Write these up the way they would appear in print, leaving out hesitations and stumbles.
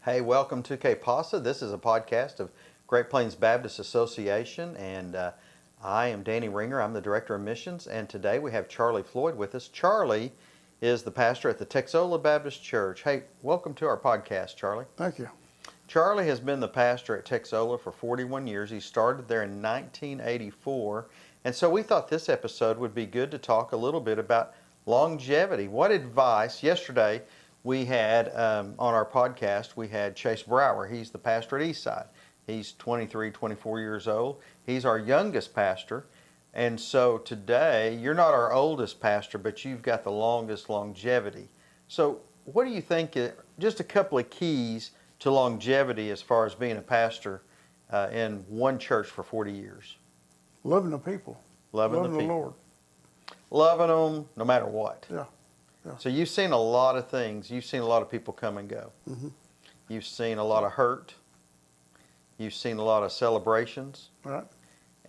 Hey, welcome to KPASA. This is a podcast of Great Plains Baptist Association, and I am Danny Ringer. I'm the Director of Missions, and today we have Charlie Floyd with us. Charlie is the pastor at the Texola Baptist Church. Hey, welcome to our podcast, Charlie. Thank you. Charlie has been the pastor at Texola for 41 years. He started there in 1984, and so we thought this episode would be good to talk a little bit about longevity. What advice? Yesterday, we had, on our podcast, we had Chase Brower. He's the pastor at Eastside. He's 23, 24 years old. He's our youngest pastor. And so today, you're not our oldest pastor, but you've got the longest longevity. So what do you think, just a couple of keys to longevity as far as being a pastor in one church for 40 years? Loving the people. Loving the the people. Lord. Loving them no matter what. Yeah. So you've seen a lot of things. You've seen a lot of people come and go. Mm-hmm. You've seen a lot of hurt. You've seen a lot of celebrations. Right.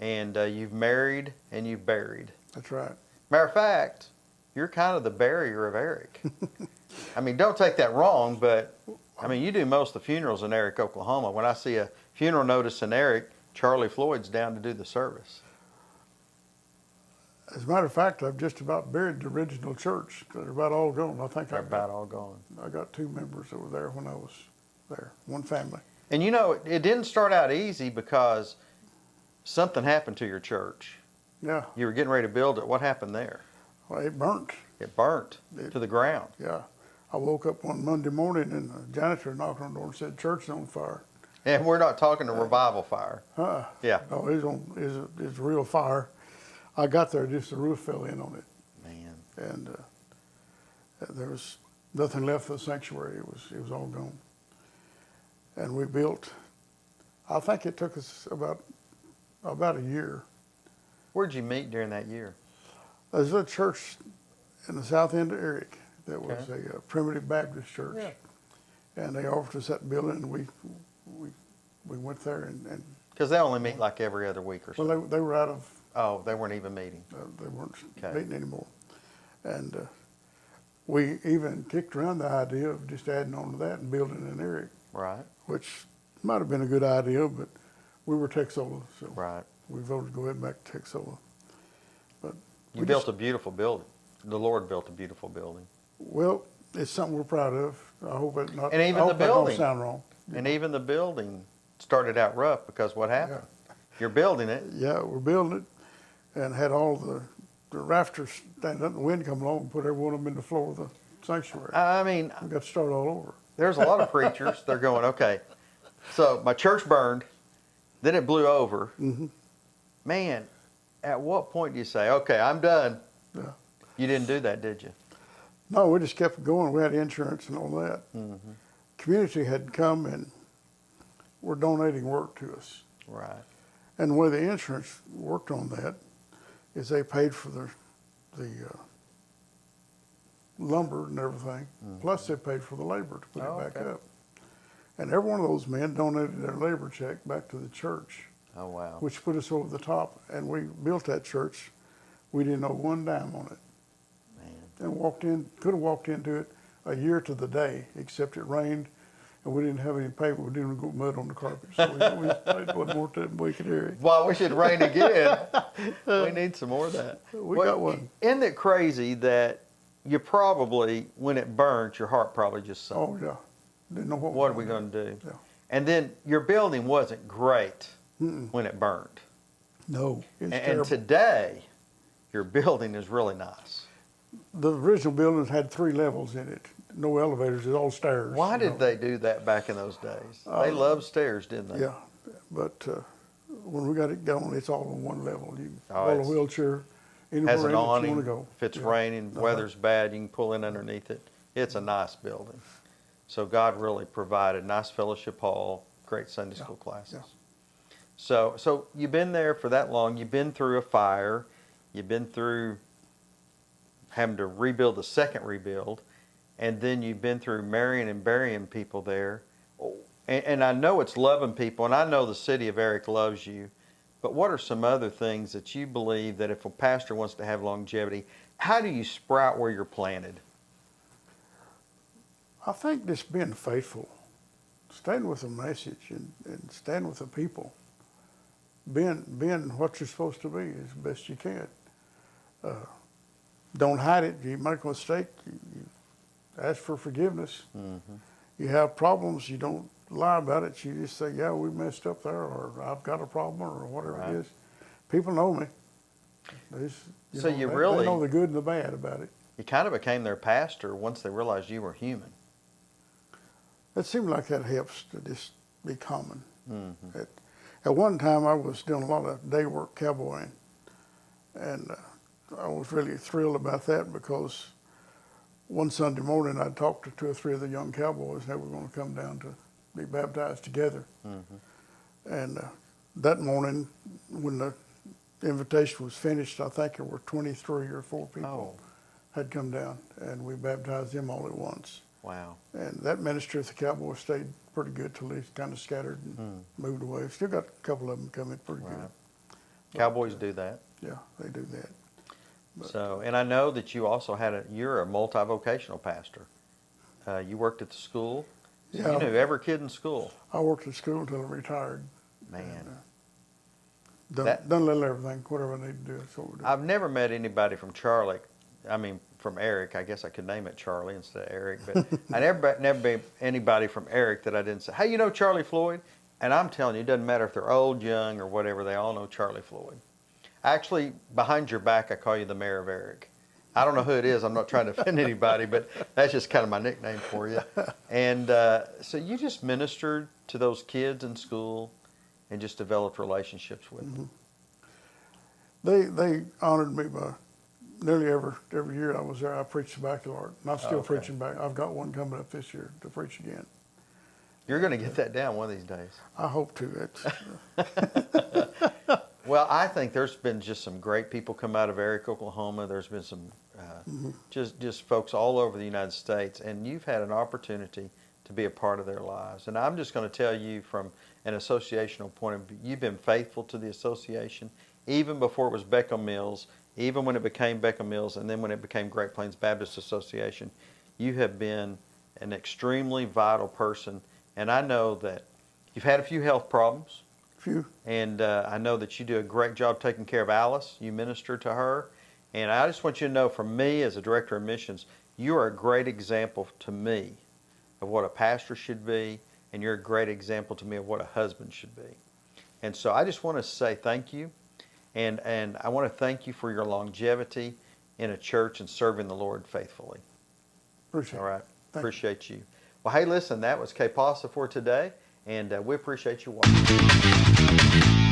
And you've married and you've buried. That's right. Matter of fact, you're kind of the barrier of Eric. I mean, don't take that wrong, but I mean, you do most of the funerals in Eric, Oklahoma. When I see a funeral notice in Eric, Charlie Floyd's down to do the service. As a matter of fact, I've just about buried the original church. They're about all gone. I think They're about all gone. I got 2 members that were there when I was there, one family. And you know, it didn't start out easy because something happened to your church. Yeah. You were getting ready to build it. What happened there? Well, it burnt. It burnt to the ground. Yeah. I woke up one Monday morning and the janitor knocked on the door and said, "Church is on fire." And we're not talking a revival fire. Yeah. No, it's a real fire. I got there, just the roof fell in on it. Man. And there was nothing left of the sanctuary. It was all gone. And we built, I think it took us about a year. Where'd you meet during that year? There's a church in the south end of Eric that was a primitive Baptist church. Yeah. And they offered us that building, and we went there. and Because they only meet like every other week or so. Well, they were out of... Oh, they weren't even meeting. They weren't meeting anymore. And we even kicked around the idea of just adding on to that and building in Eric. Right. Which might have been a good idea, but we were Texola, so right. We voted to go ahead back to Texola. But you built a beautiful building. The Lord built a beautiful building. Well, it's something we're proud of. I hope it not. And even the building. Don't sound wrong. And even the building started out rough because what happened? Yeah. You're building it. Yeah, we're building it. And had all the rafters standing up, and the wind come along and put every one of them in the floor of the sanctuary. I mean, we got to start all over. There's a lot of preachers. They're going, okay, so my church burned, then it blew over. Mm-hmm. Man, at what point do you say, okay, I'm done? Yeah. You didn't do that, did you? No, we just kept going. We had insurance and all that. Mm-hmm. Community had come and were donating work to us. Right. And the way the insurance worked on that is they paid for the lumber and everything, plus they paid for the labor to put it back up. And every one of those men donated their labor check back to the church. Oh, wow. Which put us over the top. And we built that church. We didn't owe one dime on it. Man. And could have walked into it a year to the day, except it rained and we didn't have any paper. We didn't go mud on the carpet. So we played one more time we could hear it. Well, we should rain again. We need some more of that. We got one. Isn't it crazy that you probably, when it burnt, your heart probably just sunk? Oh, yeah. Didn't know what are we going to do? Yeah. And then your building wasn't great when it burned. No, and today, your building is really nice. The original buildings had 3 levels in it. No elevators, it's all stairs. Why did they do that back in those days? They loved stairs, didn't they? Yeah, but when we got it going, it's all on one level. You can pull a wheelchair anywhere has an you awning. want to go. If it's raining, weather's bad, you can pull in underneath it. It's a nice building. So God really provided nice fellowship hall, great Sunday school classes. Yeah. So you've been there for that long. You've been through a fire. You've been through having to rebuild the second rebuild. And then you've been through marrying and burying people there. And I know it's loving people, and I know the city of Eric loves you. But what are some other things that you believe that if a pastor wants to have longevity, how do you sprout where you're planted? I think just being faithful, staying with the message and staying with the people, being what you're supposed to be as best you can. Don't hide it. You make a mistake, you ask for forgiveness. Mm-hmm. You have problems, you don't lie about it. You just say, yeah, we messed up there, or I've got a problem, or whatever Right. it is. People know me. They know the good and the bad about it. You kind of became their pastor once they realized you were human. It seemed like that helps to just be common. Mm-hmm. At one time, I was doing a lot of day work cowboying, and I was really thrilled about that because one Sunday morning I talked to 2 or 3 of the young cowboys, and they were going to come down to be baptized together. Mm-hmm. And that morning, when the invitation was finished, I think there were 23 or 4 people had come down, and we baptized them all at once. Wow. And that ministry at the Cowboys stayed pretty good till they kind of scattered and moved away. Still got a couple of them coming pretty good. Cowboys do that. Yeah, they do that. But, so, and I know that you also you're a multi-vocational pastor. You worked at the school. So yeah, you knew every kid in school. I worked at school until I retired. Man. And, done a little everything, whatever I need to do. That's what we do. I've never met anybody from from Eric. I guess I could name it Charlie instead of Eric. But I never met anybody from Eric that I didn't say, hey, you know Charlie Floyd? And I'm telling you, it doesn't matter if they're old, young, or whatever. They all know Charlie Floyd. Actually, behind your back, I call you the mayor of Eric. I don't know who it is. I'm not trying to offend anybody, but that's just kind of my nickname for you. And so you just ministered to those kids in school and just developed relationships with them. They honored me by nearly every year I was there. I preached the baccalaureate, and I'm still preaching back. I've got one coming up this year to preach again. You're going to get that down one of these days. I hope to. Well, I think there's been just some great people come out of Eric, Oklahoma. There's been some just folks all over the United States, and you've had an opportunity to be a part of their lives. And I'm just going to tell you from an associational point of view, you've been faithful to the association, even before it was Beckham Mills, even when it became Beckham Mills, and then when it became Great Plains Baptist Association. You have been an extremely vital person, and I know that you've had a few health problems. And I know that you do a great job taking care of Alice. You minister to her. And I just want you to know, from me as a director of missions, you are a great example to me of what a pastor should be, and you're a great example to me of what a husband should be. And so I just want to say thank you. And I want to thank you for your longevity in a church and serving the Lord faithfully. Appreciate it. All right. Appreciate you. Well, hey, listen, that was K-Pasa for today, and we appreciate you watching.